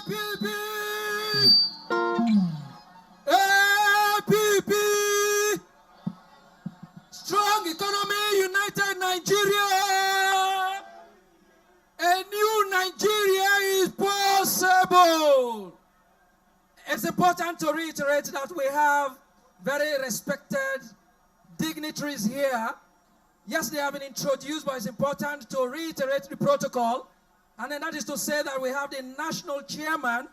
APB! APB! Strong economy, united Nigeria! A new Nigeria is possible! It's important to reiterate that we have very respected dignitaries here. Yes, they have been introduced, but it's important to reiterate the protocol. And then that is to say that we have the national chairman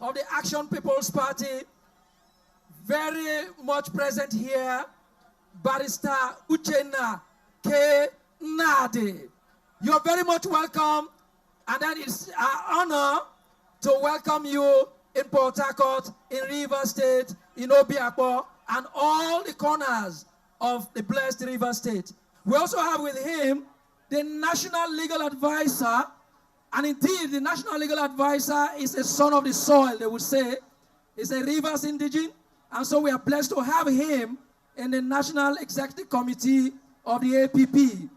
of the Action People's Party very much present here, Barrister Uchenna Nnadi. You're very much welcome, and then it's our honor to welcome you in Port Harcourt, in Rives State, in Obiakpo, and all the corners of the blessed Rives State. We also have with him the National Legal Advisor, and indeed the National Legal Advisor is a son of the soil, they would say. He's a Rivers indigene, and so we are blessed to have him in the National Executive Committee of the APP.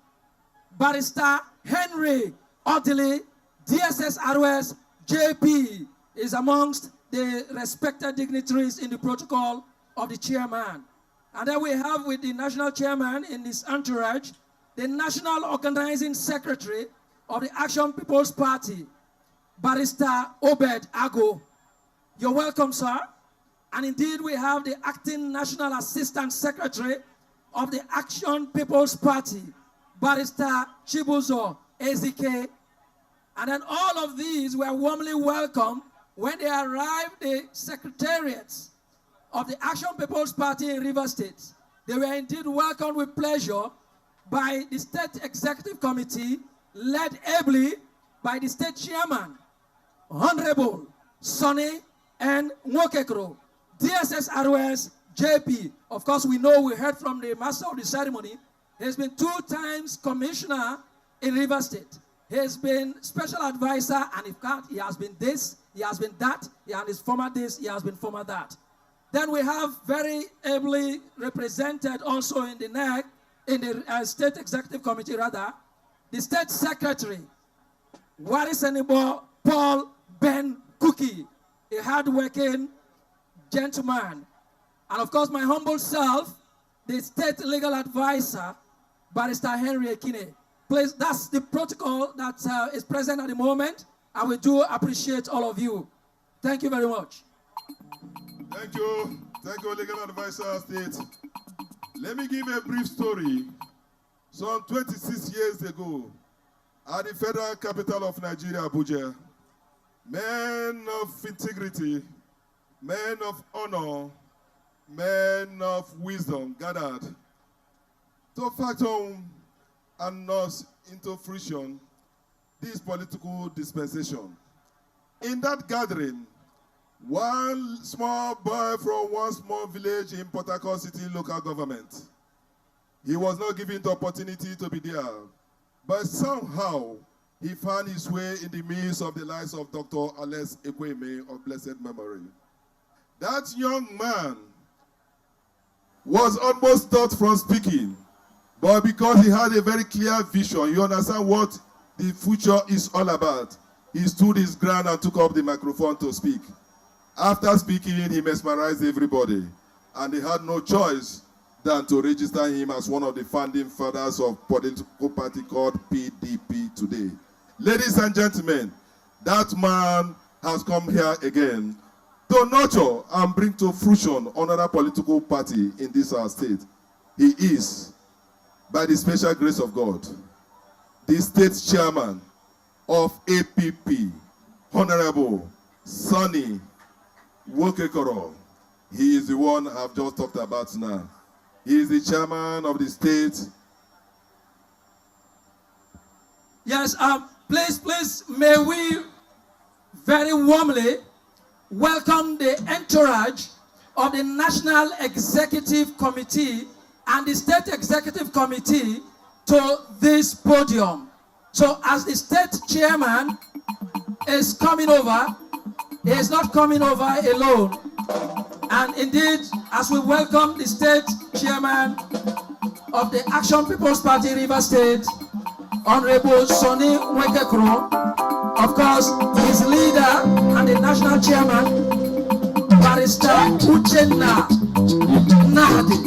Barrister Henry Odili, DSS-ROS, JP, is amongst the respected dignitaries in the protocol of the chairman. And then we have with the national chairman in this entourage, the National Organizing Secretary of the Action People's Party, Barrister Obed Ago. You're welcome, sir. And indeed, we have the Acting National Assistant Secretary of the Action People's Party, Barrister Chibuzo Ezike. And then all of these were warmly welcomed when they arrived the secretariats of the Action People's Party in River State. They were indeed welcomed with pleasure by the State Executive Committee, led ably by the State Chairman, Honorable Sonny N. Nwokekro, DSS-ROS, JP. Of course, we know, we heard from the master of the ceremony, he has been 2 times commissioner in River State. He has been special advisor, and in fact, he has been this, he has been that, he has been former this, he has been former that. Then we have very ably represented also in the NEC, in the State Executive Committee rather, the State Secretary, Warisenibo Paul Ben Cookie, a hard-working gentleman. And of course, my humble self, the State Legal Advisor, Barrister Henry Ekine. Please, that's the protocol that is present at the moment, and we do appreciate all of you. Thank you very much. Thank you. Thank you, Legal Advisor State. Let me give a brief story. Some 26 years ago, at the federal capital of Nigeria, Abuja, men of integrity, men of honor, men of wisdom gathered to fathom and nurse into fruition this political dispensation. In that gathering, one small boy from one small village in Port Harcourt City local government, he was not given the opportunity to be there, but somehow he found his way in the midst of the lives of Dr. Alex Ekweme of blessed memory. That young man was almost stopped from speaking, but because he had a very clear vision, you understand what the future is all about, he stood his ground and took up the microphone to speak. After speaking, he mesmerized everybody, and they had no choice than to register him as one of the founding fathers of political party called PDP today. Ladies and gentlemen, that man has come here again to nurture and bring to fruition another political party in this our state. He is, by the special grace of God, the state chairman of APP, Honorable Sonny Nwokekro. He is the one I've just talked about now. He is the chairman of the state. Yes, please, may we very warmly welcome the entourage of the National Executive Committee and the State Executive Committee to this podium. So as the state chairman is coming over, he is not coming over alone. And indeed, as we welcome the state chairman of the Action People's Party River State, Honorable Sonny Nwokekro, of course, his leader and the national chairman, Barrister Uchenna Nnadi,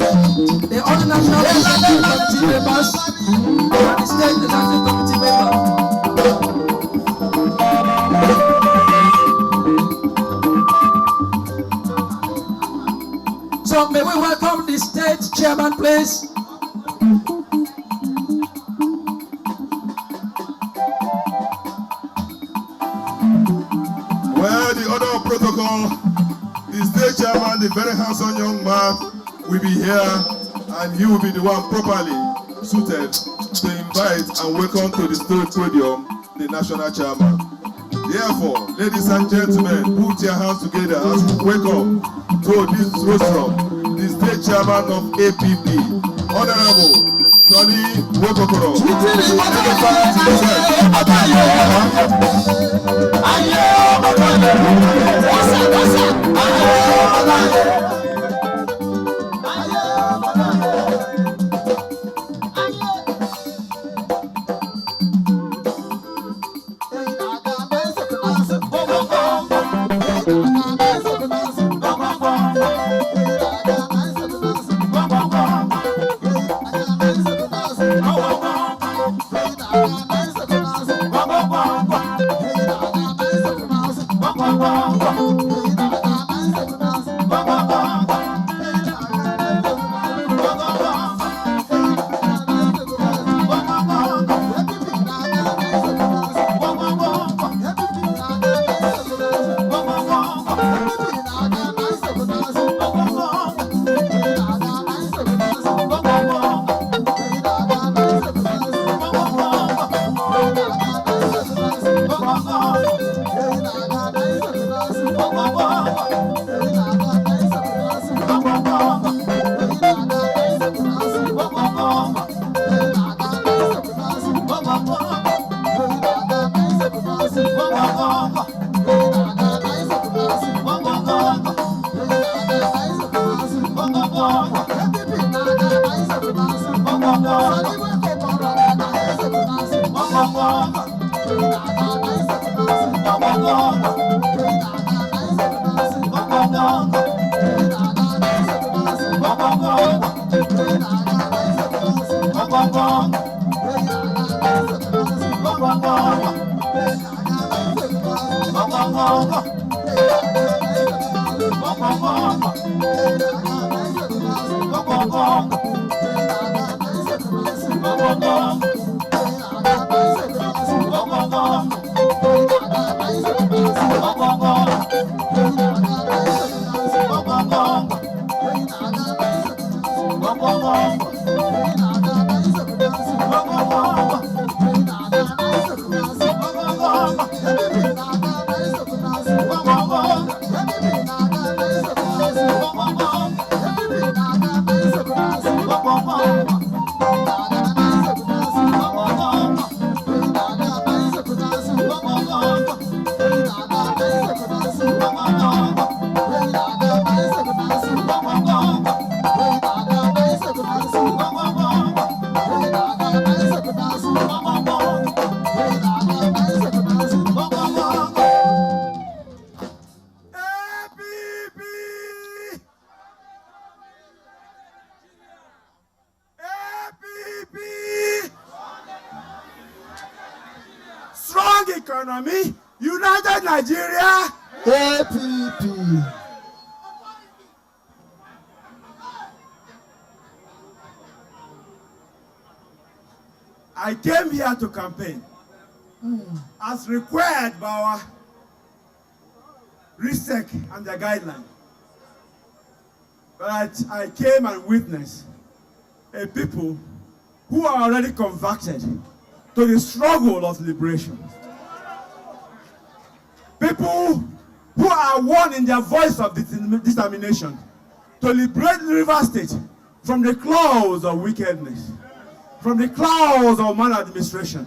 the other national committee members, and the state executive committee member. So may we welcome the state chairman, please. Well, the order of protocol, the state chairman, the very handsome young man, will be here, and he will be the one properly suited to invite and welcome to the state podium the national chairman. Therefore, ladies and gentlemen, put your hands together as we welcome to this rostrum the state chairman of APP, Honorable Tony Wokokoro. Strong economy, united Nigeria, APP. I came here to campaign as required by our RISEC and their guideline. But I came and witnessed a people who are already converted to the struggle of liberation. People who are one in their voice of determination to liberate the River State from the claws of wickedness, from the claws of maladministration.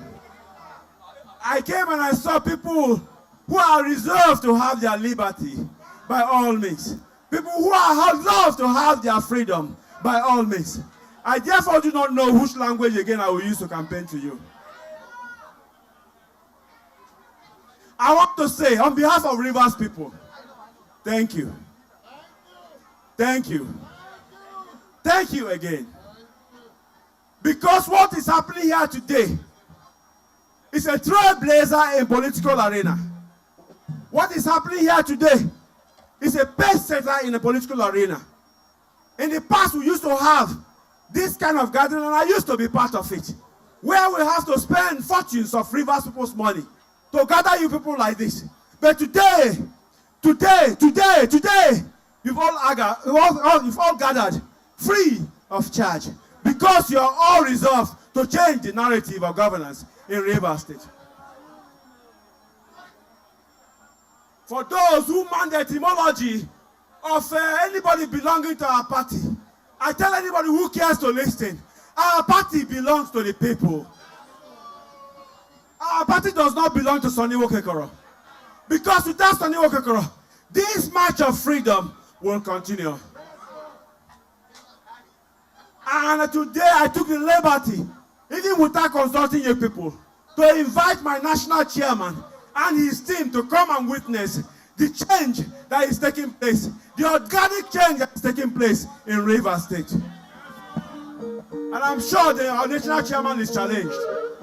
I came and I saw people who are reserved to have their liberty by all means. People who are reserved to have their freedom by all means. I therefore do not know which language again I will use to campaign to you. I want to say, on behalf of Rivers people, thank you. Thank you. Thank you again. Because what is happening here today is a trailblazer in political arena. What is happening here today is a pace setter in the political arena. In the past, we used to have this kind of gathering, and I used to be part of it, where we have to spend fortunes of Rivers people's money to gather you people like this. But today, you've all gathered free of charge because you're all resolved to change the narrative of governance in Rivers State. For those who mind the etymology of anybody belonging to our party, I tell anybody who cares to listen, our party belongs to the people. Our party does not belong to Sonny Okekoro. Because without Sonny Okekoro, this march of freedom will continue. And today I took the liberty, even without consulting you people, to invite my national chairman and his team to come and witness the change that is taking place, the organic change that is taking place in Rivers State. And I'm sure our national chairman is challenged.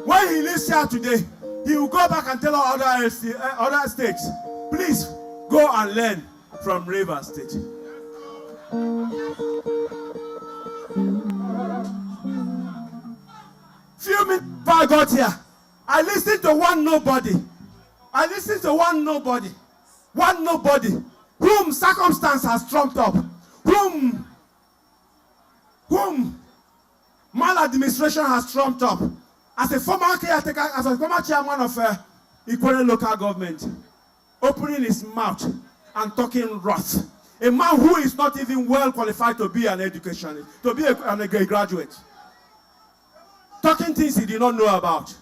When he leaves here today, he will go back and tell our other states, please go and learn from Rivers State. Few minutes before I got here, I listened to one nobody. One nobody whom circumstance has trumped up, whom maladministration has trumped up. As a former caretaker, as a former chairman of Uchenna local government, opening his mouth and talking wrath. A man who is not even well qualified to be an educationist, to be a graduate. Talking things he did not know about.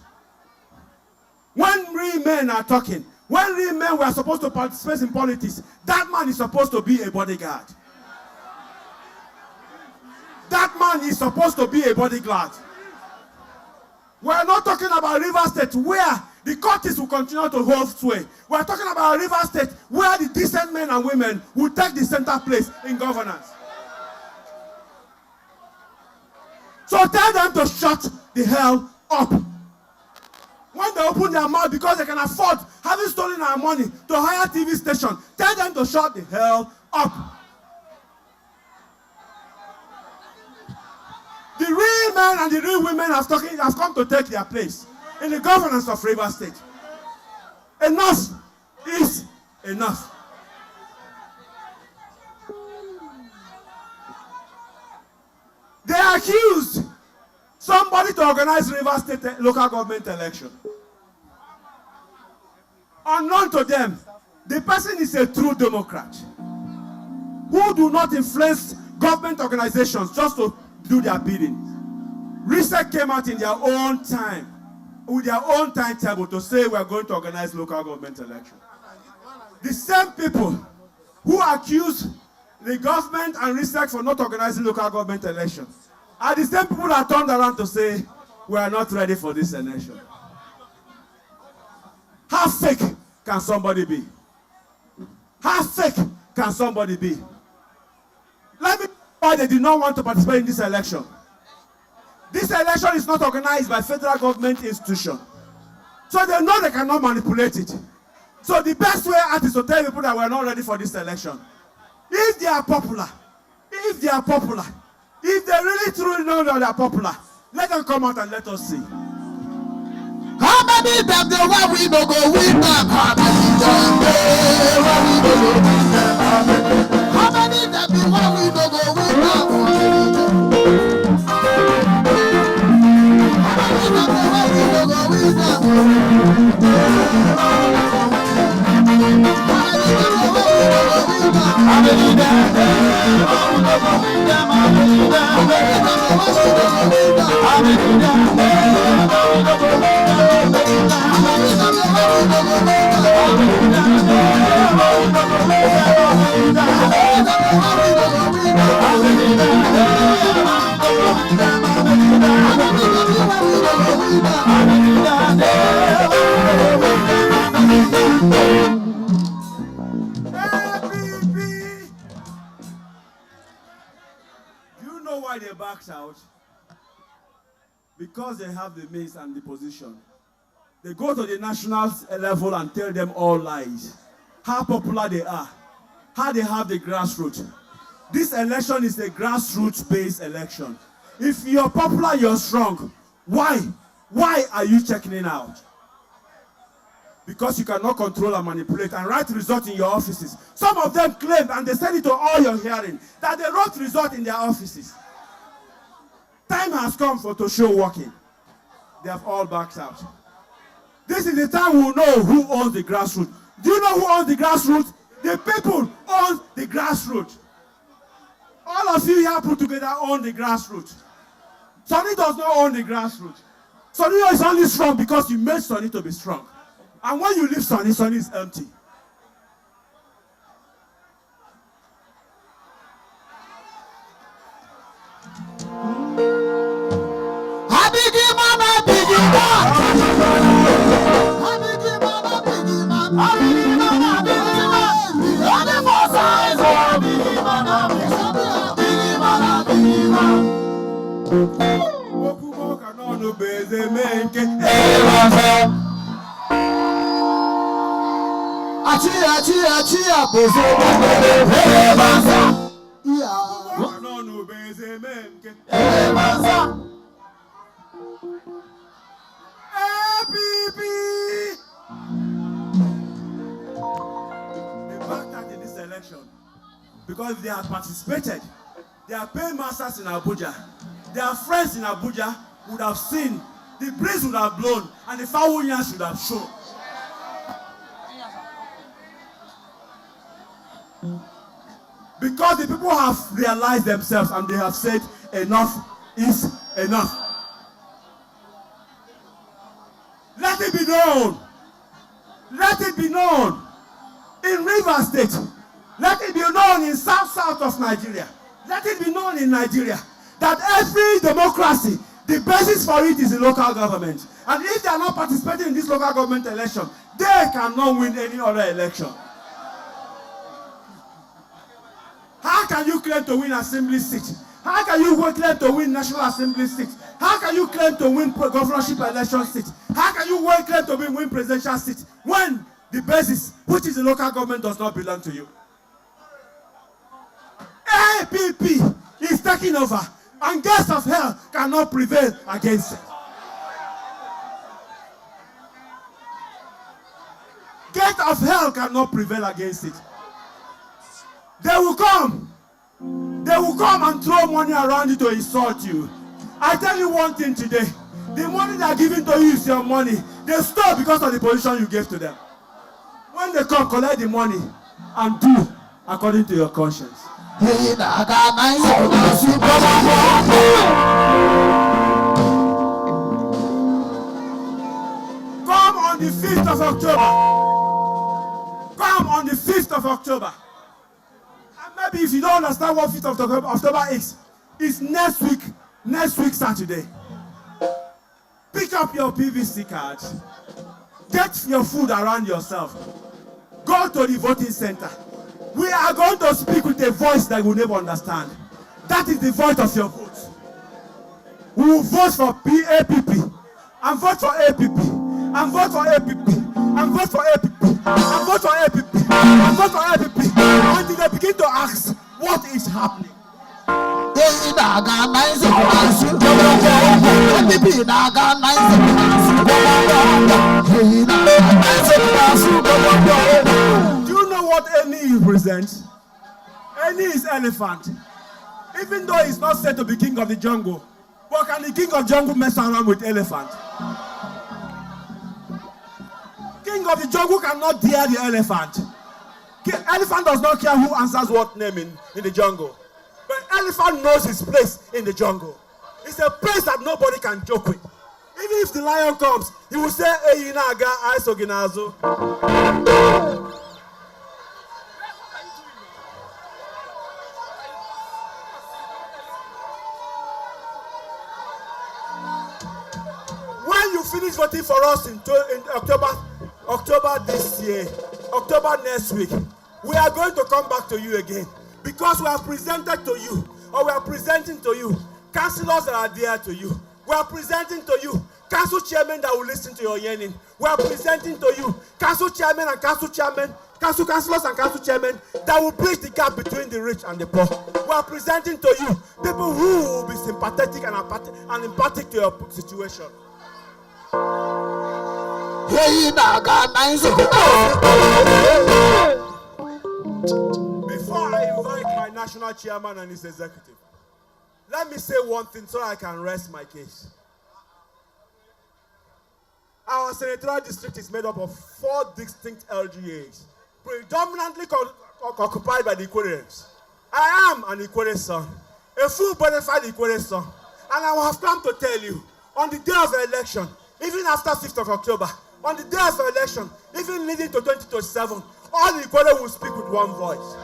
When real men are talking, when real men were supposed to participate in politics, that man is supposed to be a bodyguard. That man is supposed to be a bodyguard. We're not talking about Rivers State where the courts will continue to hold sway. We're talking about Rivers State where the decent men and women will take the center place in governance. So tell them to shut the hell up. When they open their mouth because they can afford having stolen our money to hire TV station, tell them to shut the hell up. The real men and the real women have come to take their place in the governance of Rivers State. Enough is enough. They accused somebody to organize Rivers State local government election. Unknown to them, the person is a true Democrat who do not influence government organizations just to do their bidding. Research came out in their own time, with their own timetable to say we are going to organize local government election. The same people who accuse the government and research for not organizing local government elections are the same people that turned around to say we are not ready for this election. How fake can somebody be? How fake can somebody be? Let me why they did not want to participate in this election. This election is not organized by federal government institution. So they know they cannot manipulate it. So the best way out is to tell people that we are not ready for this election. If they are popular, if they really truly know that they are popular, let them come out and let us see. How many them the one we no go win them? How many them the one we no go win them? How many them the one we no go win them? How many them the one we no go win them? How many them the one we no go win them? How many them the one we no go win them? why they backed out? Because they have the means and the position. They go to the national level and tell them all lies. How popular they are. How they have the grassroots. This election is a grassroots-based election. If you're popular, you're strong. Why? Why are you checking it out? Because you cannot control and manipulate and write results in your offices. Some of them claim, and they said it to all your hearing, that they wrote results in their offices. Time has come for to show working. They have all backed out. This is the time we'll know who owns the grassroots. Do you know who owns the grassroots? The people own the grassroots. All of you here put together own the grassroots. Sonny does not own the grassroots. Sonny is only strong because you made Sonny to be strong. And when you leave Sonny, Sonny is empty. Because they have participated. They are paymasters in Abuja. Their friends in Abuja would have seen, the breeze would have blown, and the foul yarn should have shown. Because the people have realized themselves and they have said, enough is enough. Let it be known. Let it be known in Rives State. Let it be known in south of Nigeria. Let it be known in Nigeria that every democracy, the basis for it is the local government. And if they are not participating in this local government election, they cannot win any other election. How can you claim to win assembly seat? How can you claim to win national assembly seat? How can you claim to win governorship election seat? How can you claim to win presidential seat when the basis, which is the local government, does not belong to you? APP is taking over, and gates of hell cannot prevail against it. Gate of hell cannot prevail against it. They will come and throw money around you to insult you. I tell you one thing today, the money they are giving to you is your money. They stole because of the position you gave to them. When they come, collect the money and do according to your conscience. Come on the 5th of October. Come on the 5th of October. And maybe if you don't understand what 5th of October is, it's next week Saturday. Pick up your PVC card. Get your food around yourself. Go to the voting center. We are going to speak with a voice that you will never understand. That is the voice of your vote. We will vote for APP, and vote for APP, and vote for APP, and vote for APP, and vote for APP, and vote for APP, until they begin to ask what is happening. Do you know what Eni represents? Eni is elephant. Even though he's not said to be king of the jungle, but can the king of jungle mess around with elephant? King of the jungle cannot dare the elephant. Elephant does not care who answers what name in the jungle. But elephant knows his place in the jungle. It's a place that nobody can joke with. Even if the lion comes, he will say, "Hey, Inaga, I soginazo." When you finish voting for us in October this year, October next week, we are going to come back to you again. Because we have presented to you or we are presenting to you councillors that are dear to you. We are presenting to you council chairmen that will listen to your yearning. We are presenting to you council chairmen and councillors and council chairmen that will bridge the gap between the rich and the poor. We are presenting to you people who will be sympathetic and empathic to your situation. Before I invite my national chairman and his executive, let me say one thing so I can rest my case. Our senatorial district is made up of 4 distinct LGAs, predominantly occupied by the Ikwerians. I am an Ikwere son, a full bona fide Ikwere son, and I have come to tell you, on the day of the election, even after 6th of October, on the day of the election, even leading to 2027, all the Ikwere will speak with one voice.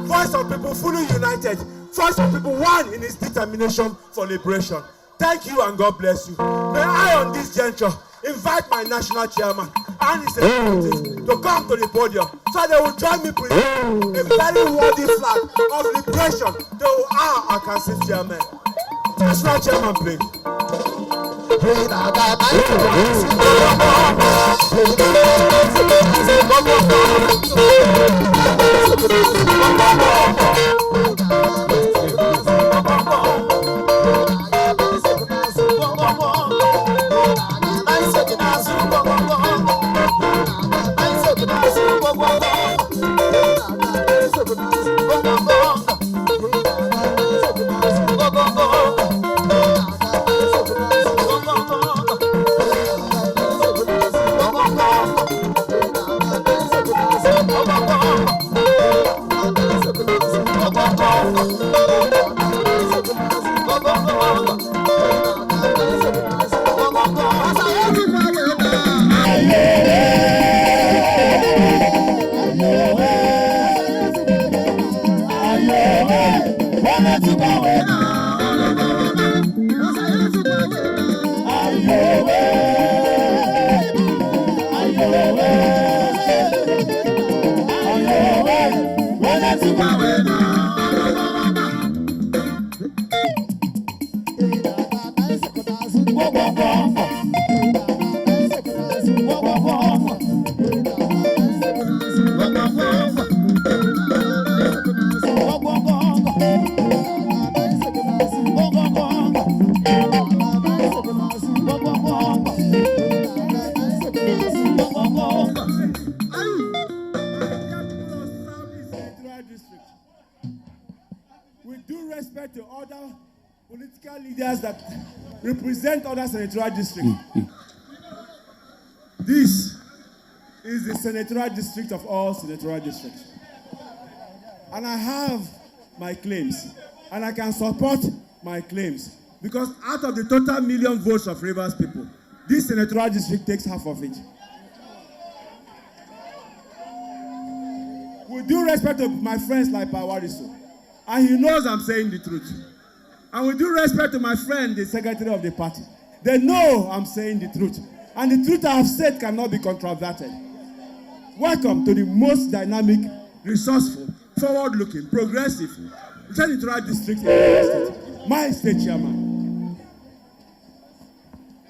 Voice of people fully united, voice of people one in its determination for liberation. Thank you and God bless you. May I on this juncture invite my national chairman and his executives to come to the podium so they will join me presenting a very worthy flag of liberation to our Arkansas chairman. National chairman, please. With due respect to other political leaders that represent other senatorial districts, this is the senatorial district of all senatorial districts. And I have my claims, and I can support my claims, because out of the total million votes of Rivers people, this senatorial district takes half of it. With due respect to my friends like Pawariso, and he knows I'm saying the truth. And with due respect to my friend, the secretary of the party, they know I'm saying the truth. And the truth I have said cannot be controverted. Welcome to the most dynamic, resourceful, forward-looking, progressive senatorial district in the state. My state chairman.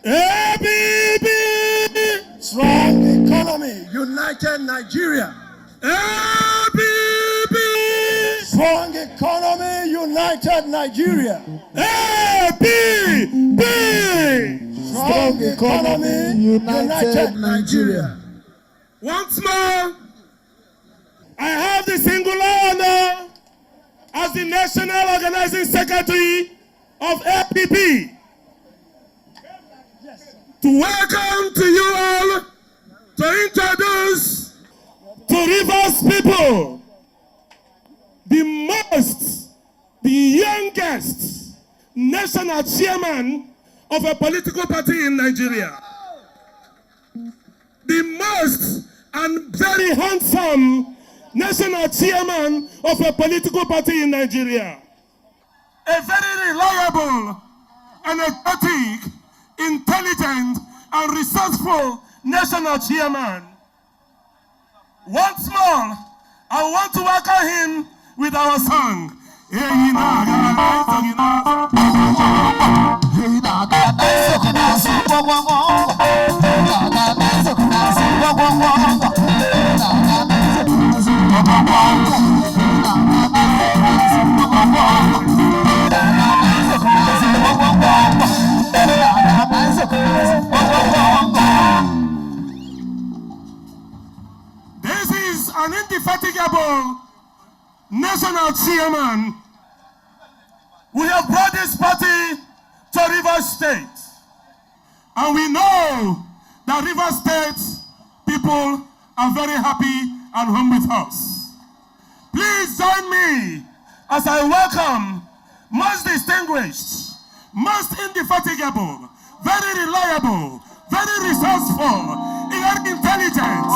ABB! Strong economy, united Nigeria. ABB! Strong economy, united Nigeria. ABB! Strong economy, united Nigeria. Once more, I have the singular honor as the National Organizing Secretary of APP to welcome to you all to introduce to Rivers people the youngest national chairman of a political party in Nigeria. The most and very handsome national chairman of a political party in Nigeria. A very reliable, energetic, intelligent, and resourceful national chairman. Once more, I want to welcome him with our song. This is an indefatigable national chairman. We have brought this party to Rives State. And we know that Rives State people are very happy and home with us. Please join me as I welcome most distinguished, most indefatigable, very reliable, very resourceful, very intelligent,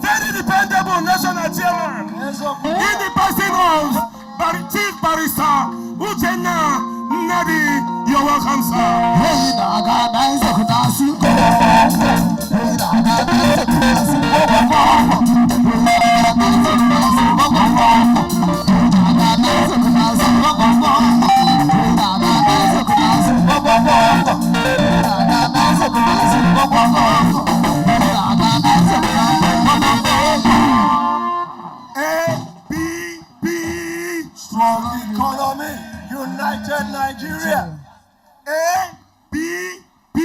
very dependable national chairman in the person of Chief Barrister Uchenna Nnadi. You're welcome, sir. Strong economy, united Nigeria. ABB,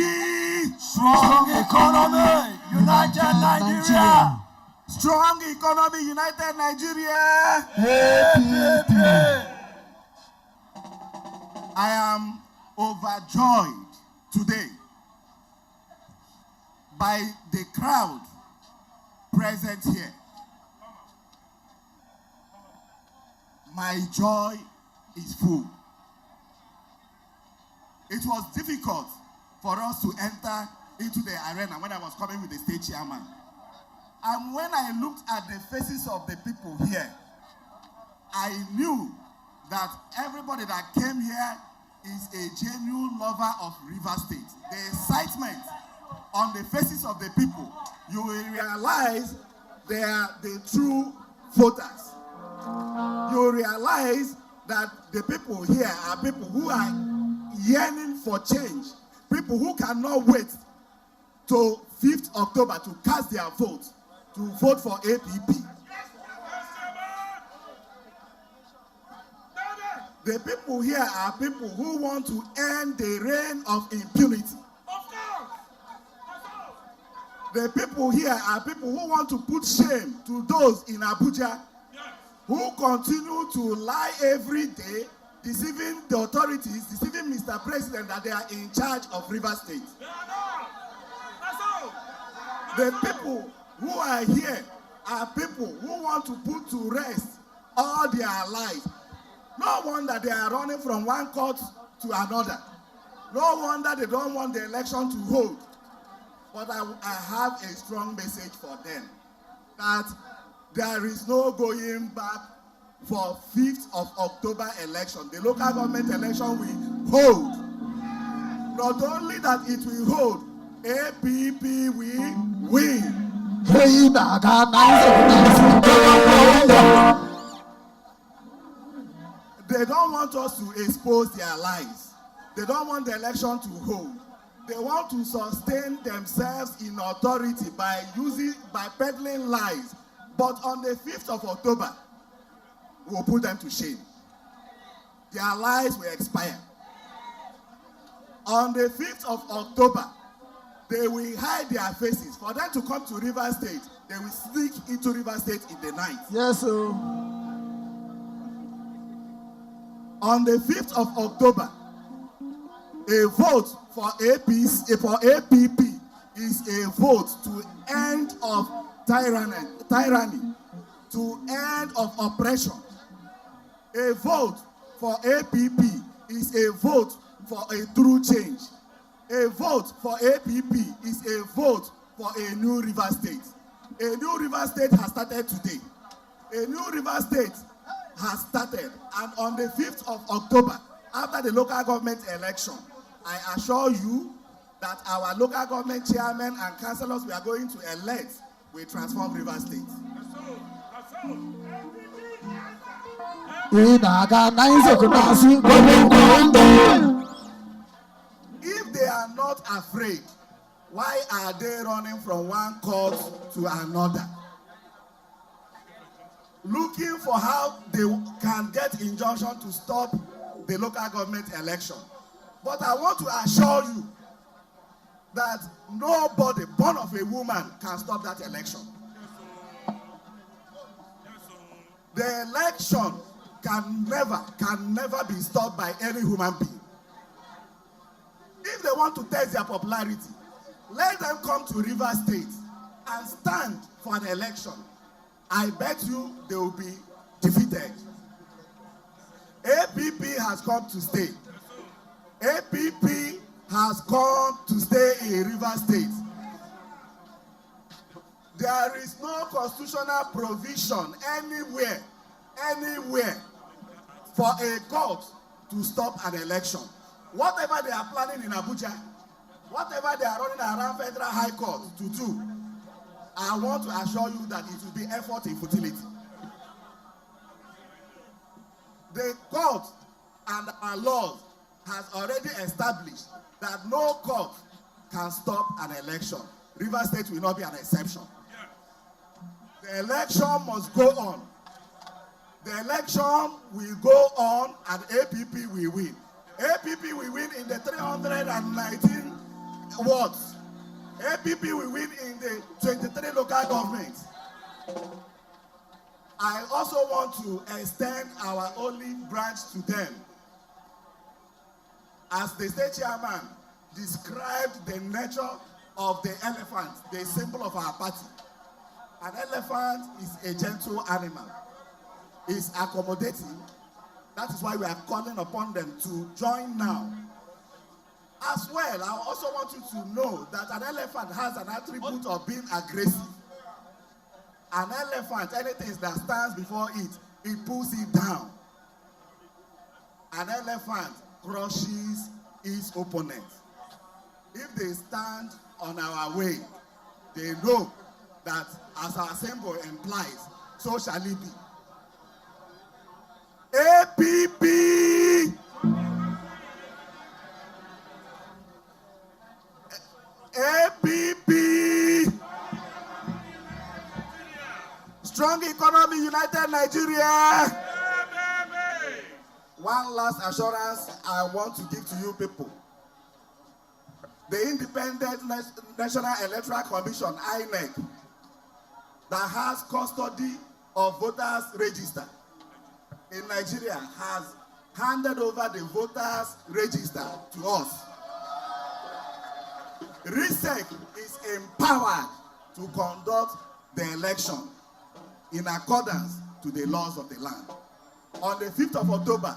strong economy, united Nigeria. Strong economy, united Nigeria. ABB. I am overjoyed today by the crowd present here. My joy is full. It was difficult for us to enter into the arena when I was coming with the state chairman. And when I looked at the faces of the people here, I knew that everybody that came here is a genuine lover of Rives State. The excitement on the faces of the people, you will realize they are the true voters. You realize that the people here are people who are yearning for change, people who cannot wait till 5th October to cast their vote, to vote for APP. The people here are people who want to end the reign of impunity. The people here are people who want to put shame to those in Abuja who continue to lie every day, deceiving the authorities, deceiving Mr. President that they are in charge of Rives State. The people who are here are people who want to put to rest all their lives. No wonder they are running from one court to another. No wonder they don't want the election to hold. But I have a strong message for them, that there is no going back for 5th of October election. The local government election will hold. Not only that it will hold, APP will win. They don't want us to expose their lies. They don't want the election to hold. They want to sustain themselves in authority by peddling lies. But on the 5th of October, we'll put them to shame. Their lies will expire. On the 5th of October, they will hide their faces. For them to come to Rives State, they will sneak into Rives State in the night. Yes, sir. On the 5th of October, a vote for APP is a vote to end of tyranny, to end of oppression. A vote for APP is a vote for a true change. A vote for APP is a vote for a new Rives State. A new Rives State has started today. A new Rives State has started, and on the 5th of October, after the local government election, I assure you that our local government chairmen and councillors we are going to elect will transform Rives State. If they are not afraid, why are they running from one court to another? Looking for how they can get injunction to stop the local government election. But I want to assure you that nobody born of a woman can stop that election. The election can never be stopped by any human being. If they want to test their popularity, let them come to Rives State and stand for an election. I bet you they will be defeated. APP has come to stay. APP has come to stay in Rives State. There is no constitutional provision anywhere for a court to stop an election. Whatever they are planning in Abuja, whatever they are running around Federal High Court to do, I want to assure you that it will be effort in futility. The court and our laws has already established that no court can stop an election. Rives State will not be an exception. The election must go on. The election will go on and APP will win. APP will win in the 319 wards. APP will win in the 23 local governments. I also want to extend our olive branch to them. As the state chairman described the nature of the elephant, the symbol of our party. An elephant is a gentle animal. It's accommodating. That is why we are calling upon them to join now. As well, I also want you to know that an elephant has an attribute of being aggressive. An elephant, anything that stands before it, it pulls it down. An elephant crushes its opponent. If they stand on our way, they know that as our symbol implies, so shall it be. APP! APP! Strong economy, united Nigeria! One last assurance I want to give to you people. The Independent National Electoral Commission, INEC, that has custody of voters' register in Nigeria has handed over the voters' register to us. RISEC is empowered to conduct the election in accordance to the laws of the land. On the 5th of October,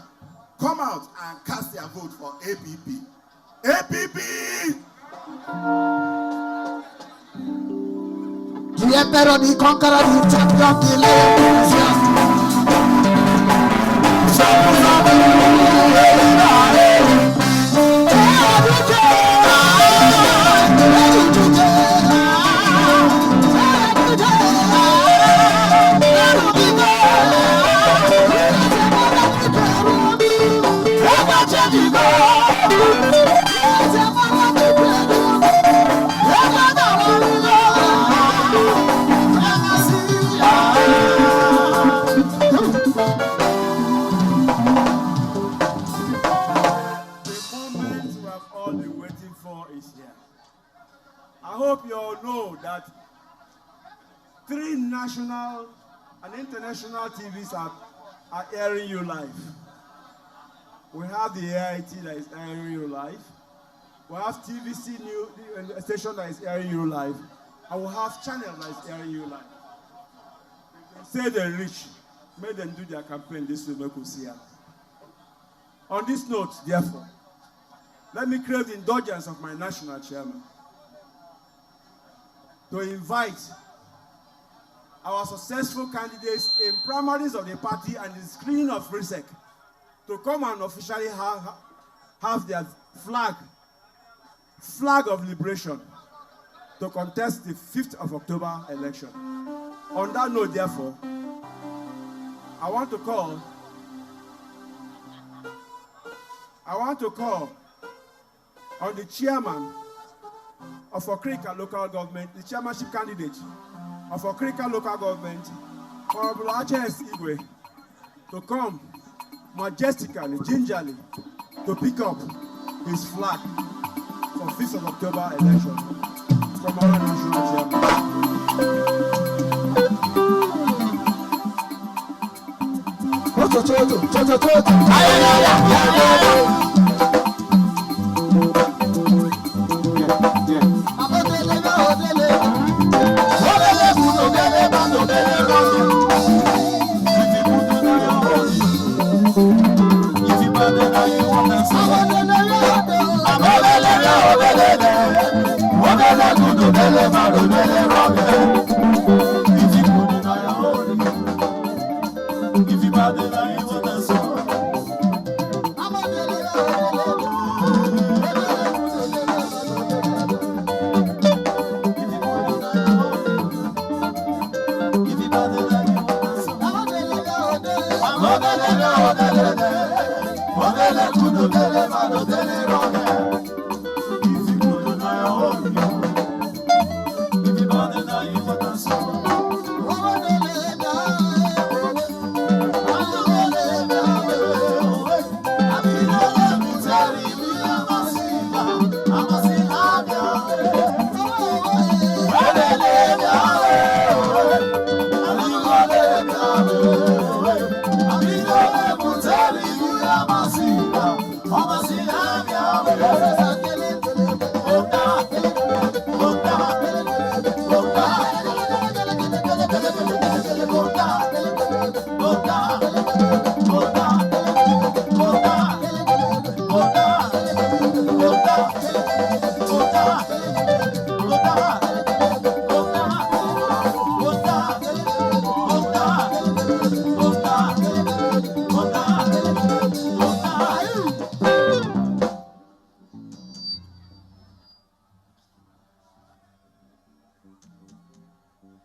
come out and cast your vote for APP. APP! The emperor, the conqueror, the champion, the I hope you all know that 3 national and international TVs are airing you live. We have the AIT that is airing you live. We have TVC new station that is airing you live. And we have channel that is airing you live. Say they're rich, make them do their campaign this way, make we see it. On this note, therefore, let me crave the indulgence of my national chairman to invite our successful candidates in primaries of the party and the screening of RISEC to come and officially have their flag of liberation to contest the 5th of October election. On that note, therefore, I want to call on the chairman of Okrika local government, the chairmanship candidate of Okrika local government, Honorable H.S. Igwe, to come majestically, gingerly, to pick up his flag for 5th of October election from our national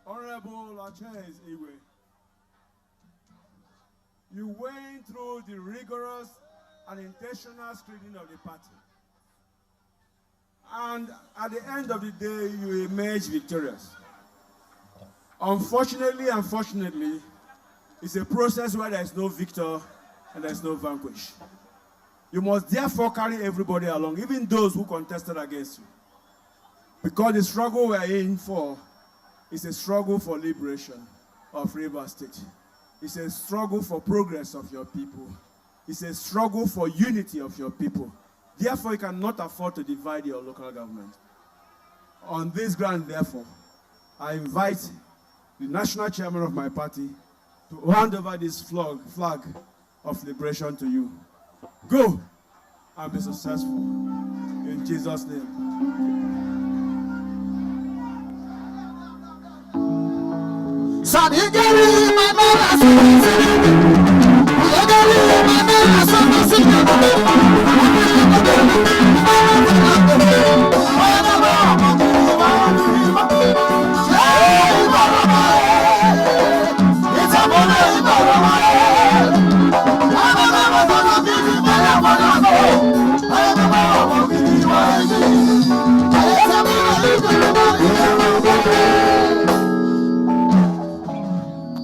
Honorable H.S. Igwe, you went through the rigorous and intentional screening of the party. And at the end of the day, you emerged victorious. Unfortunately, it's a process where there is no victor and there is no vanquish. You must therefore carry everybody along, even those who contested against you. Because the struggle we are in for is a struggle for liberation of Rives State. It's a struggle for progress of your people. It's a struggle for unity of your people. Therefore, you cannot afford to divide your local government. On this ground, therefore, I invite the national chairman of my party to hand over this flag of liberation to you. Go and be successful. In Jesus' name.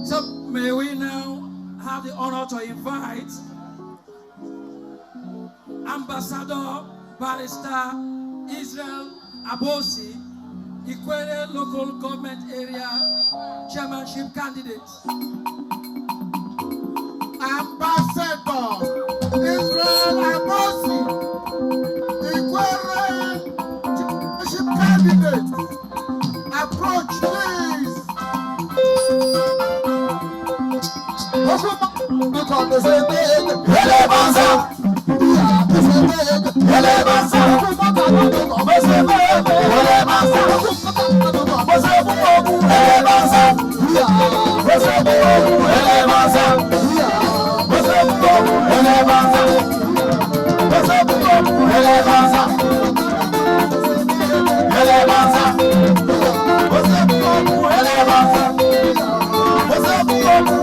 So may we now have the honor to invite Ambassador Barrister Israel Abosi, Uchenna Local Government Area Chairmanship Candidate. Ambassador Israel Abosi, Uchenna Chairmanship Candidate. Approach, please.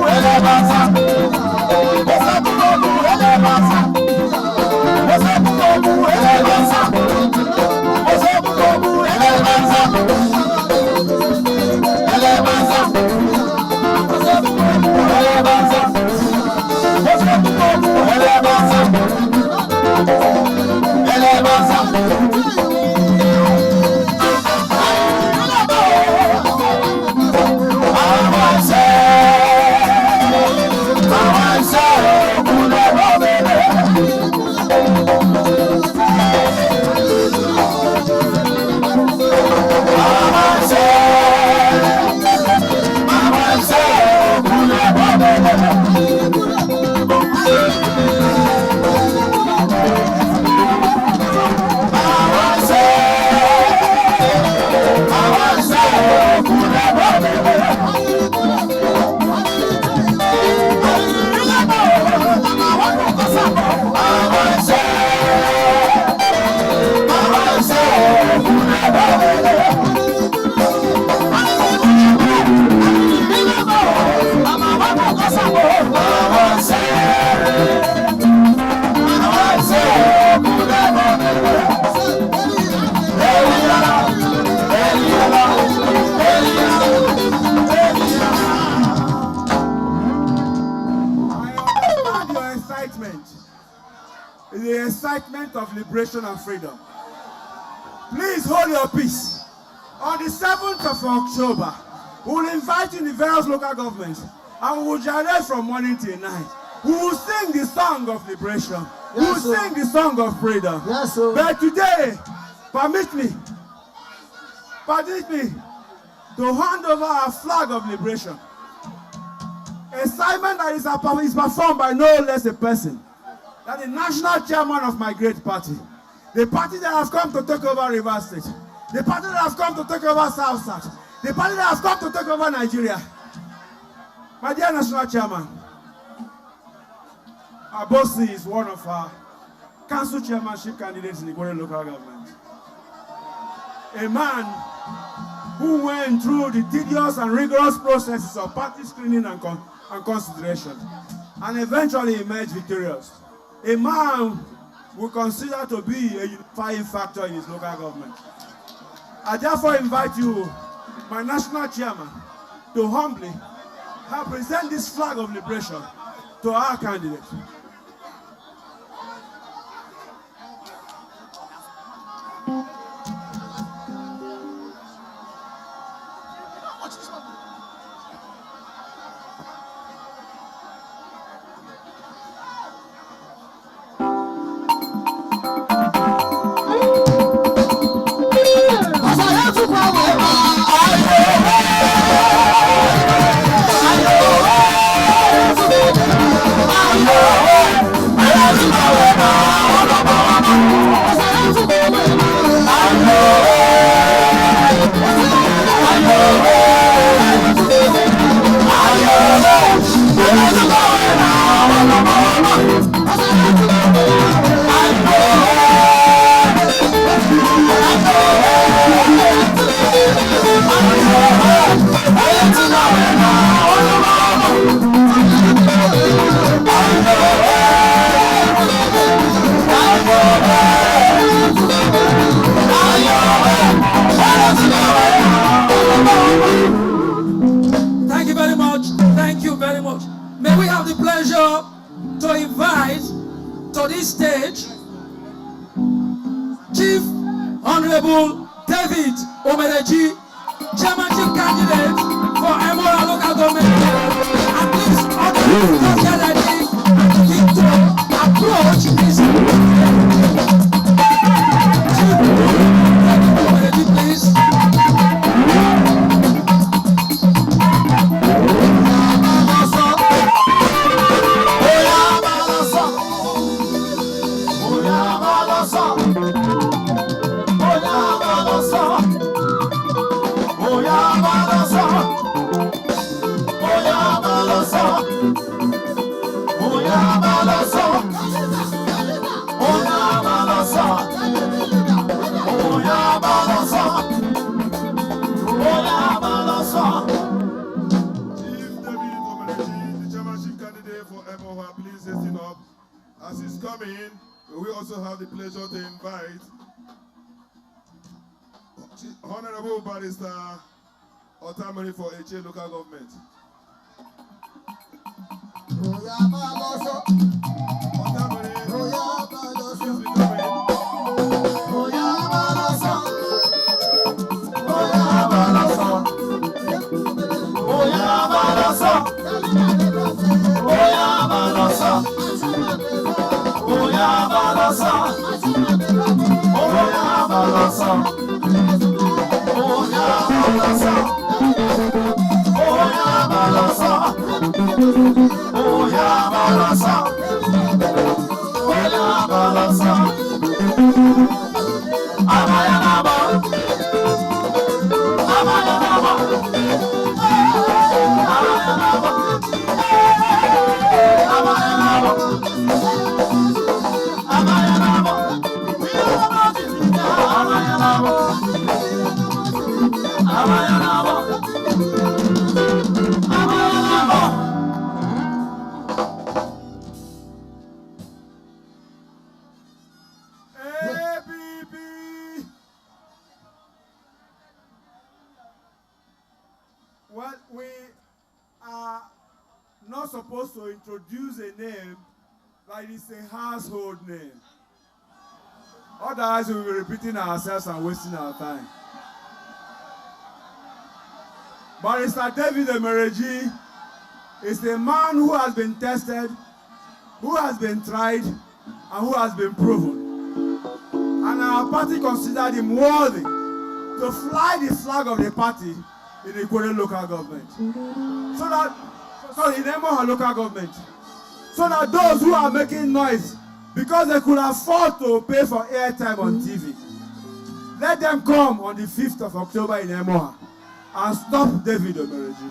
Elevanza. incitement of liberation and freedom. Please hold your peace. On the 7th of October, we will invite you in the various local governments and we will generate from morning till night. We will sing the song of liberation. We will sing the song of freedom. Yes, sir. But today, permit me to hand over our flag of liberation. A assignment that is performed by no less a person than the national chairman of my great party. The party that has come to take over Rives State. The party that has come to take over South South. The party that has come to take over Nigeria. My dear national chairman, Abosi is one of our council chairmanship candidates in the Igbo local government. A man who went through the tedious and rigorous processes of party screening and consideration, and eventually emerged victorious. A man we consider to be a unifying factor in his local government. I therefore invite you, my national chairman, to humbly present this flag of liberation to our candidate. Thank you very much. Thank you very much. May we have the pleasure to invite to this stage Chief Honorable David Omedeji, chairmanship candidate for Emora local government. And please, Honorable Nnadi, and to approach this. Chief David Omedeji, please. As he's coming, we also have the pleasure to invite Honorable Barrister Otamori for HA local government. Well, we are not supposed to introduce a name like it's a household name. Otherwise, we will be repeating ourselves and wasting our time. Barrister David Emereji is a man who has been tested, who has been tried, and who has been proven. And our party considered him worthy to fly the flag of the party in the Ikore local government. In Emoha local government. So that those who are making noise because they could afford to pay for airtime on TV, let them come on the 5th of October in Emoha and stop David Emereji.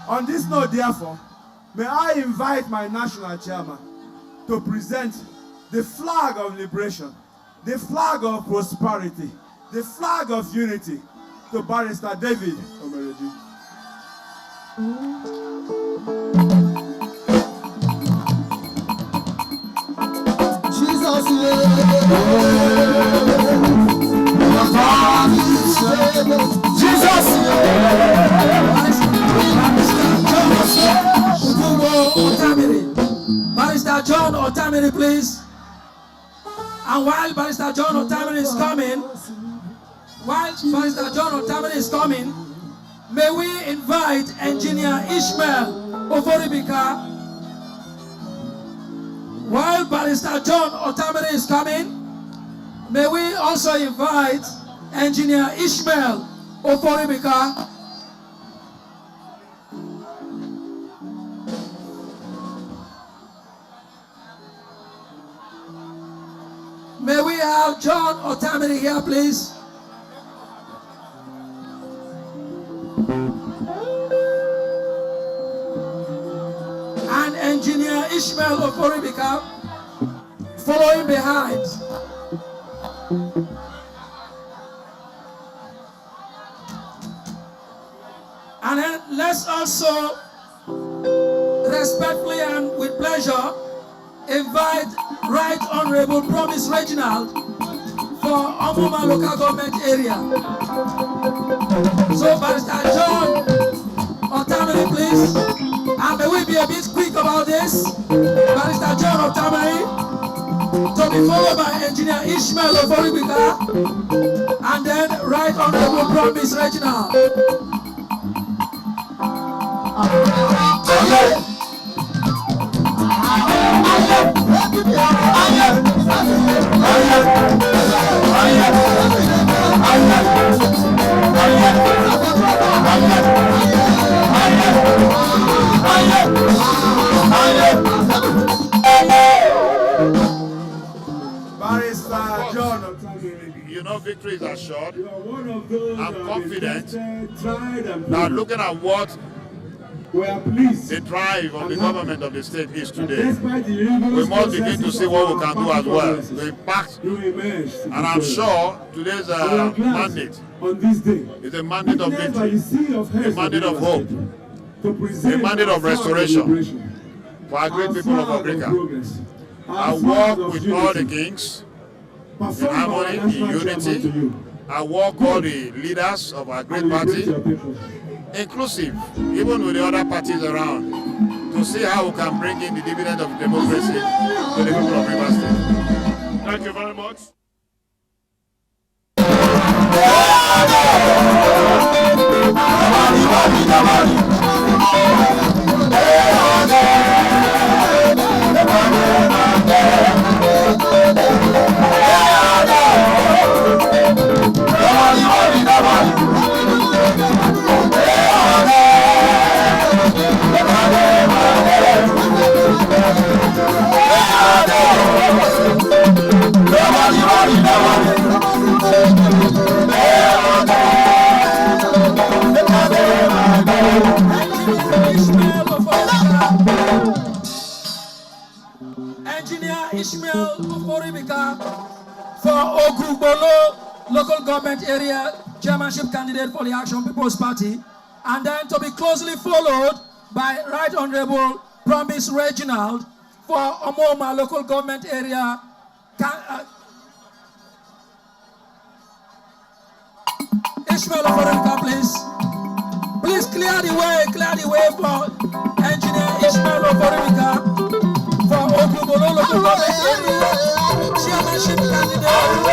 On this note, therefore, may I invite my national chairman to present the flag of liberation, the flag of prosperity, the flag of unity to Barrister David Emereji. Jesus, Barrister John Otamiri, please. And while Barrister John Otamiri is coming, may we invite Engineer Ishmael Oforibika. While Barrister John Otamiri is coming, may we also invite Engineer Ishmael Oforibika. May we have John Otamiri here, please? And Engineer Ishmael Oforibika following behind. And then let's also respectfully and with pleasure invite Right Honorable Promise Reginald for Omoma local government area. So Barrister John Otamiri, please. And may we be a bit quick about this. Barrister John Otamiri to be followed by Engineer Ishmael Oforibika and then Right Honorable Promise Reginald. You know, victory is assured. I'm confident that looking at what the drive of the government of the state is today, we must begin to see what we can do as well to impact. And I'm sure today's mandate is a mandate of victory, a mandate of hope, a mandate of restoration for our great people of Africa. I work with all the kings in harmony, in unity. I work all the leaders of our great party, inclusive, even with the other parties around, to see how we can bring in the dividend of democracy to the people of Rives State. Thank you very much. Engineer Ishmael Oforibika for Ogugbolo local government area chairmanship candidate for the Action People's Party, and then to be closely followed by Right Honorable Promise Reginald for Omoma local government area. Ishmael Oforibika, please. Please clear the way for Engineer Ishmael Oforibika for Ogugbolo local government area chairmanship candidate.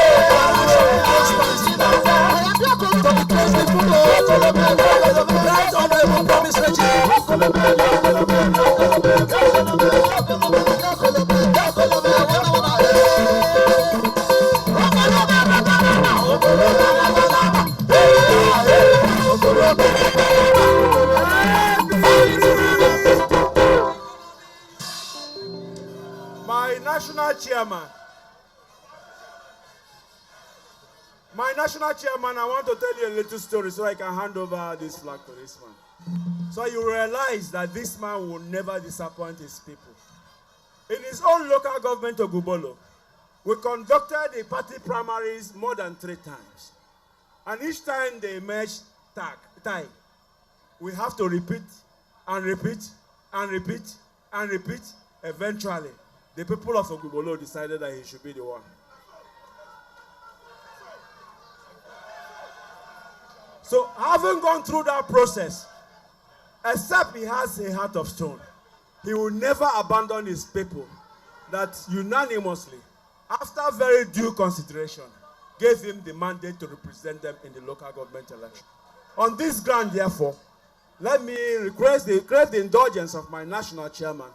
My national chairman, I want to tell you a little story so I can hand over this flag to this man. So you realize that this man will never disappoint his people. In his own local government of Gubolo, we conducted the party primaries more than 3 times. And each time they emerged tie, we have to repeat and repeat and repeat and repeat. Eventually, the people of Ogubolo decided that he should be the one. So, having gone through that process, except he has a heart of stone, he will never abandon his people that unanimously, after very due consideration, gave him the mandate to represent them in the local government election. On this ground, therefore, let me request the indulgence of my national chairman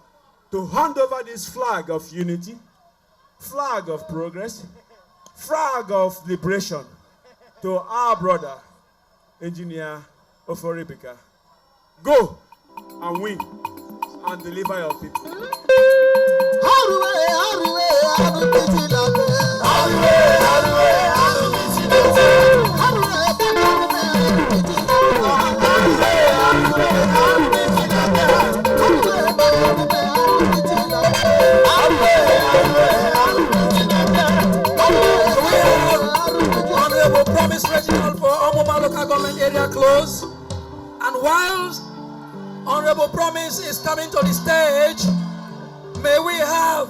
to hand over this flag of unity, flag of progress, flag of liberation to our brother, Engineer Oforibika. Go and win and deliver your people. Honorable Promise Regional for Omoma Local Government Area close. And whilst Honorable Promise is coming to the stage, may we have,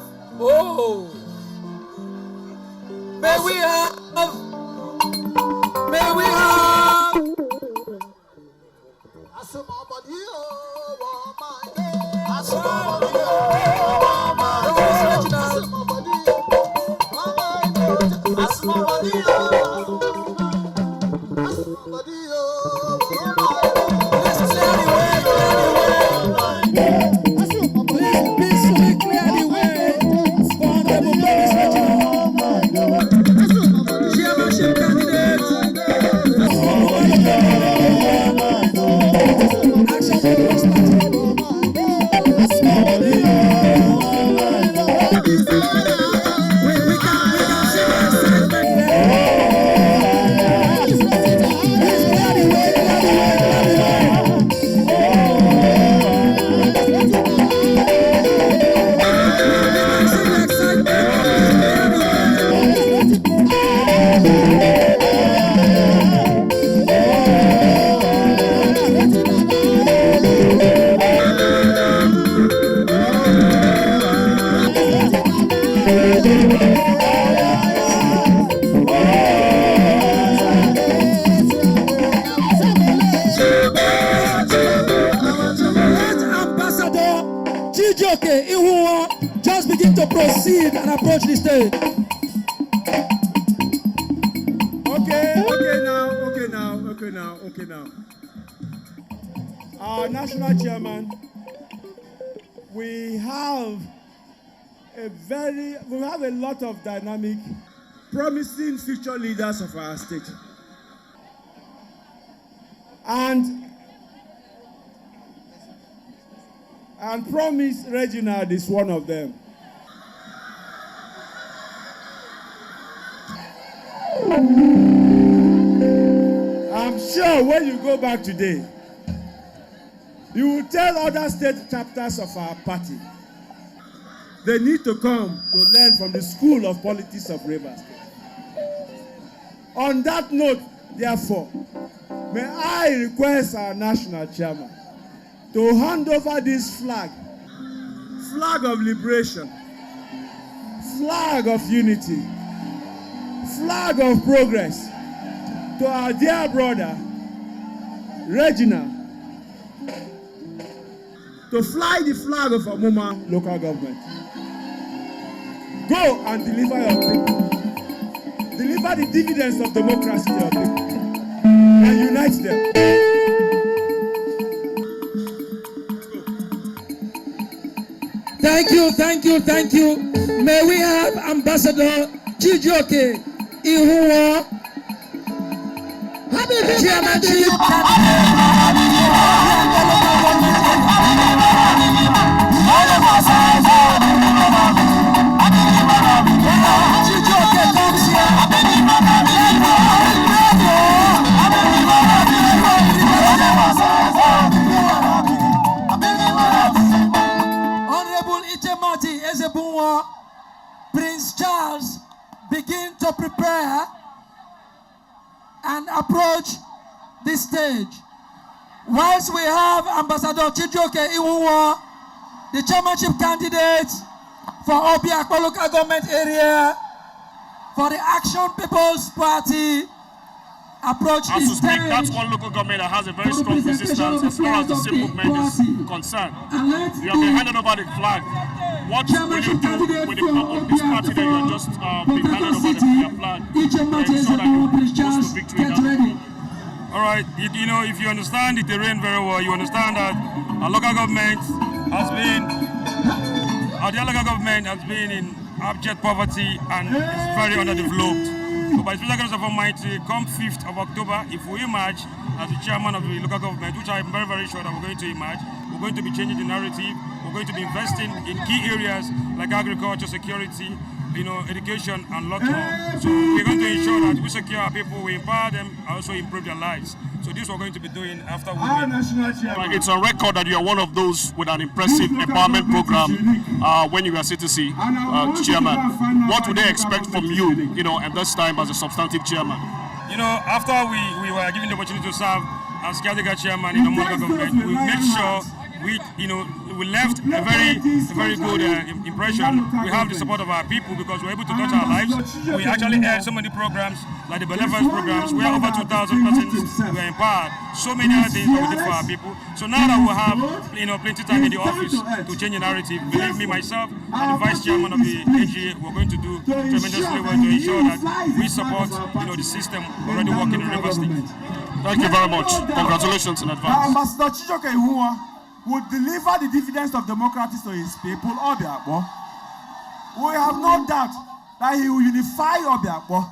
just begin to proceed and approach the stage. Okay now. Our national chairman, we have a lot of dynamic, promising future leaders of our state. And Promise Reginald is one of them. I'm sure when you go back today, you will tell other state chapters of our party they need to come to learn from the School of Politics of Rivers. On that note, therefore, may I request our national chairman to hand over this flag of liberation, flag of unity, flag of progress to our dear brother, Reginald, to fly the flag of Omoma local government. Go and deliver your people. Deliver the dividends of democracy to your people. And unite them. Thank you, thank you, thank you. May we have Ambassador Chijioke Ihuo, chairmanship Chijioke comes here. Honorable Ichemati Ezebunwa, Prince Charles begin to prepare and approach this stage. Whilst we have Ambassador Chijioke Ihuo, the chairmanship candidate for Obiakpo local government area for the Action People's Party, approach As to this speak, stage. that's one local government that has a very strong resistance as far as the SYM movement is concerned. You have been handed over the flag. What will you do with the this party that you are just being handed over the flag to ensure that you close to victory now? All right, you know, if you understand the terrain very well, you understand that our local government has been, in abject poverty and is very underdeveloped. So by the special grace of Almighty, come 5th of October, if we emerge as the chairman of the local government, which I'm very, very sure that we're going to emerge, we're going to be changing the narrative, we're going to be investing in key areas like agriculture, security, you know, education and lot more. So we're going to ensure that we secure our people, we empower them, and also improve their lives. So this we're going to be doing after we win. It's on record that you are one of those with an impressive empowerment program when you were CTC chairman. What would they expect from you, you know, at this time as a substantive chairman? You know, after we were given the opportunity to serve as caretaker chairman in the local government, we made sure we left a very good impression. We have the support of our people because we're able to touch our lives. We actually had so many programs, like the benevolence programs, where over 2,000 persons were empowered. So many other things that we did for our people. So now that we have, plenty time in the office to change the narrative, believe me, myself and the vice chairman of the AGA, we're going to do tremendously well to ensure that we support, the system already working in Rives State. Thank you very much. Congratulations in advance. Ambassador Chijioke Ihuo would deliver the dividends of democracy to his people, Obiakpo. We have no doubt that he will unify Obiakpo.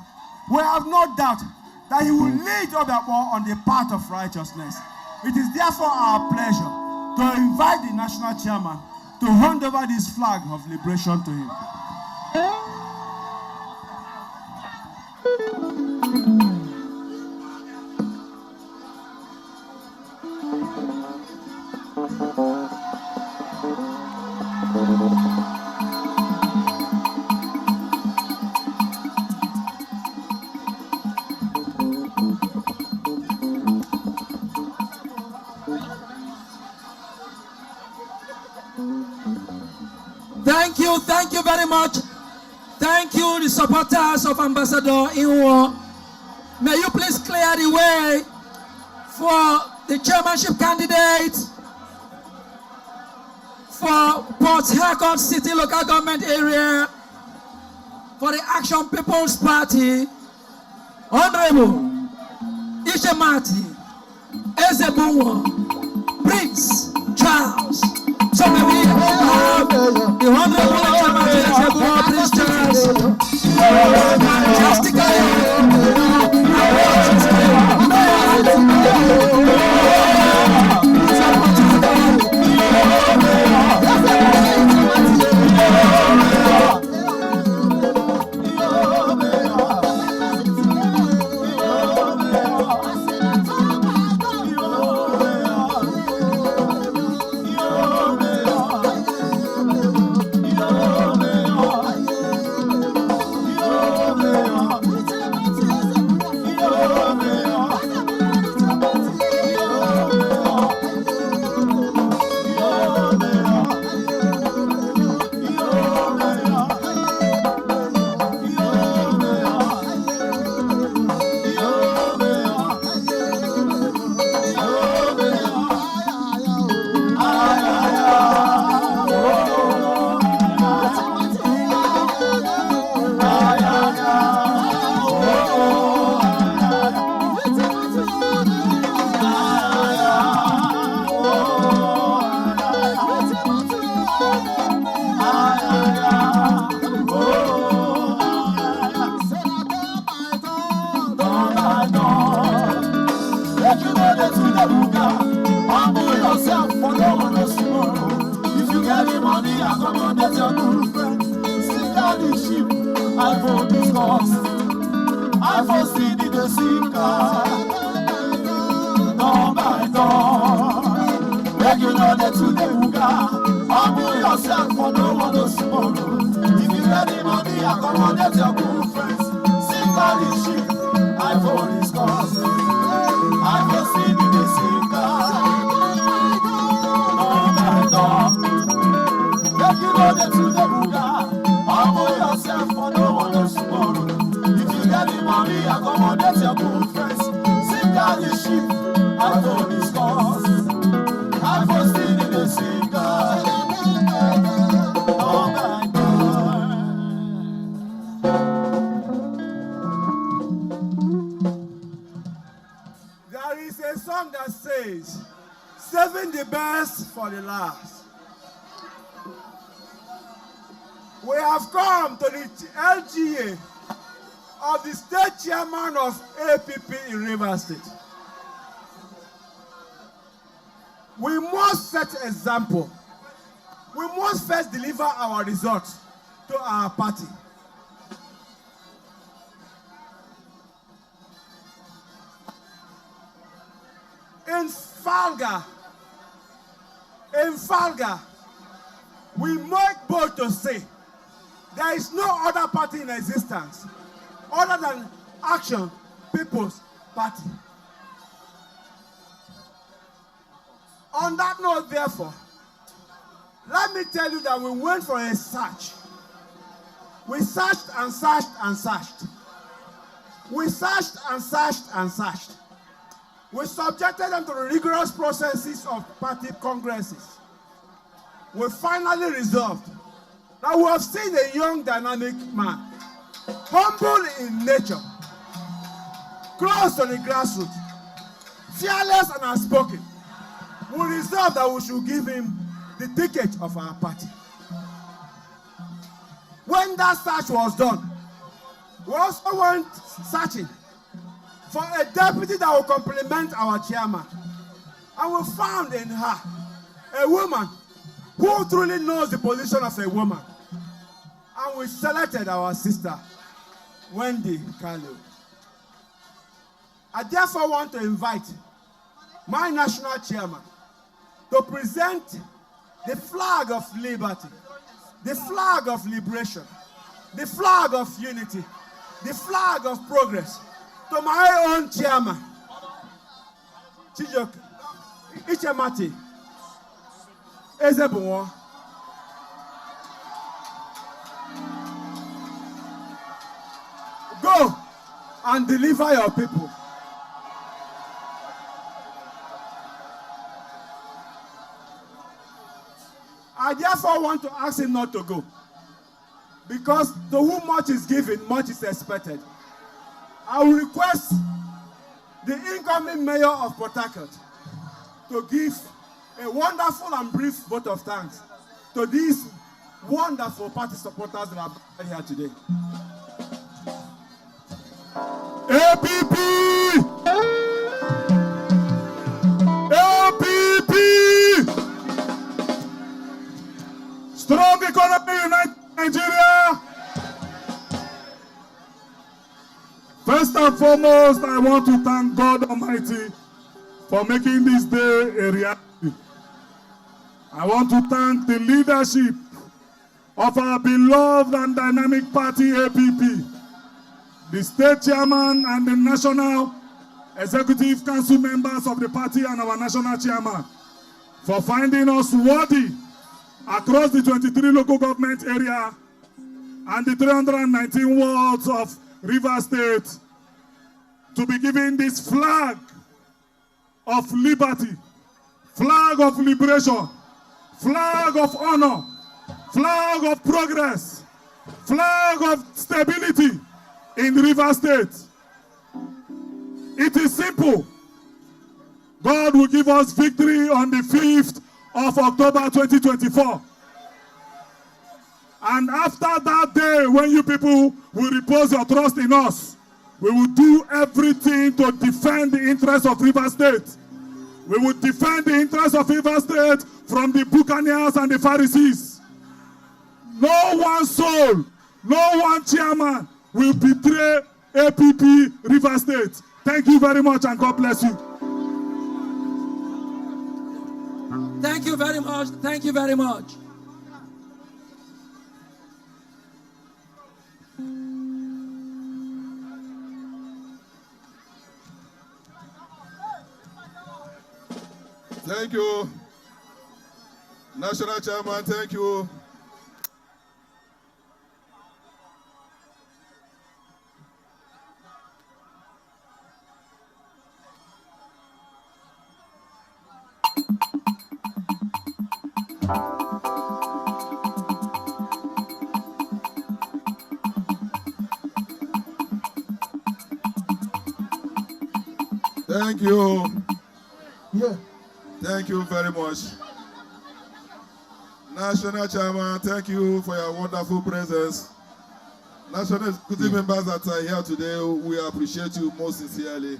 We have no doubt that he will lead Obiakpo on the path of righteousness. It is therefore our pleasure to invite the national chairman to hand over this flag of liberation to him. Thank you very much. Thank you, the supporters of Ambassador Ihuo. May you please clear the way for the chairmanship candidate for Port Harcourt City Local Government Area for the Action People's Party, Honorable Ichemati Ezebunwa, Prince Charles. So may we have the Honorable Ichemati Ezebunwa, Prince Charles, I for discuss, I for see the sinker. Door by door, make you know that to the Buga. Humble yourself for no one knows tomorrow. If you ready money, accommodate your good friends. Sink all the ship, I for discuss, I for see the sinker. Door by door, make you know that to the Buga. Humble yourself for no one knows tomorrow. If you ready money, accommodate your good friends. Sink all the ship. I for discuss, I for see the sinker. Oh my God. There is a song that says, saving the best for the last. We have come to the LGA of the state chairman of APP in Rives State. We must set example. We must first deliver our results to our party. In Falga, we make bold to say there is no other party in existence other than Action People's Party. On that note, therefore, let me tell you that we went for a search. We searched and searched and searched. We searched and searched and searched. We subjected them to the rigorous processes of party congresses. We finally resolved that we have seen a young dynamic man, humble in nature, close to the grassroots, fearless and outspoken. We resolved that we should give him the ticket of our party. When that search was done, we also went searching for a deputy that will complement our chairman. And we found in her a woman who truly knows the position of a woman. And we selected our sister, Wendy Kalu. I therefore want to invite my national chairman to present the flag of liberty, the flag of liberation, the flag of unity, the flag of progress to my own chairman, Uchenna Nnadi. Go and deliver your people. I therefore want to ask him not to go. Because to whom much is given, much is expected. I will request the incoming mayor of Port Harcourt to give a wonderful and brief vote of thanks to these wonderful party supporters that are here today. APP! APP! Strong economy, united Nigeria! First and foremost, I want to thank God Almighty for making this day a reality. I want to thank the leadership of our beloved and dynamic party APP, the state chairman and the national executive council members of the party and our national chairman for finding us worthy across the 23 local government area and the 319 wards of Rives State to be given this flag of liberty, flag of liberation, flag of honor, flag of progress, flag of stability in Rives State. It is simple. God will give us victory on the 5th of October 2024. And after that day, when you people will repose your trust in us, we will do everything to defend the interests of Rives State. We will defend the interests of Rives State from the Buccaneers and the Pharisees. No one soul, No one chairman will betray APP River State. Thank you very much and God bless you. Thank you very much. Thank you very much. Thank you. National Chairman, thank you. Thank you. Yeah. Thank you very much. National Chairman, thank you for your wonderful presence. National Executive members that are here today, we appreciate you most sincerely.